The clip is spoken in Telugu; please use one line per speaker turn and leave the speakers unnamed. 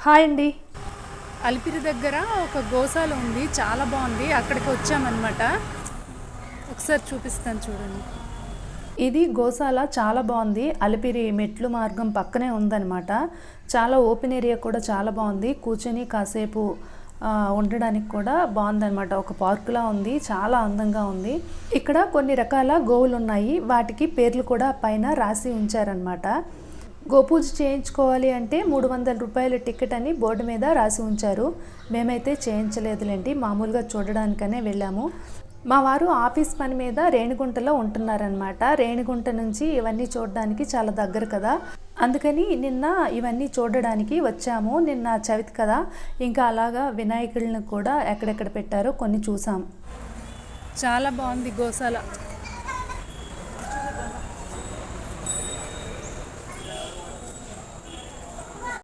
హాయ్ అండి.
అలిపిరి దగ్గర ఒక గోశాల ఉంది, చాలా బాగుంది. అక్కడికి వచ్చామన్నమాట. ఒకసారి చూపిస్తాను చూడండి.
ఇది గోశాల చాలా బాగుంది. అలిపిరి మెట్లు మార్గం పక్కనే ఉందన్నమాట. చాలా ఓపెన్ ఏరియా కూడా చాలా బాగుంది. కూర్చొని కాసేపు ఉండడానికి కూడా బాగుందన్నమాట. ఒక పార్కులా ఉంది, చాలా అందంగా ఉంది. ఇక్కడ కొన్ని రకాల గోవులు ఉన్నాయి, వాటికి పేర్లు కూడా పైన రాసి ఉంచారనమాట. గోపూజ చేయించుకోవాలి అంటే 300 రూపాయల టికెట్ అని బోర్డు మీద రాసి ఉంచారు. మేమైతే చేయించలేదులేండి, మామూలుగా చూడడానికనే వెళ్ళాము. మా వారు ఆఫీస్ పని మీద రేణిగుంటలో ఉంటున్నారనమాట. రేణిగుంట నుంచి ఇవన్నీ చూడడానికి చాలా దగ్గర కదా, అందుకని నిన్న ఇవన్నీ చూడడానికి వచ్చాము. నిన్న చవితి కదా, ఇంకా అలాగా వినాయకుడిని కూడా ఎక్కడెక్కడ పెట్టారో కొన్ని చూసాం.
చాలా బాగుంది గోశాల.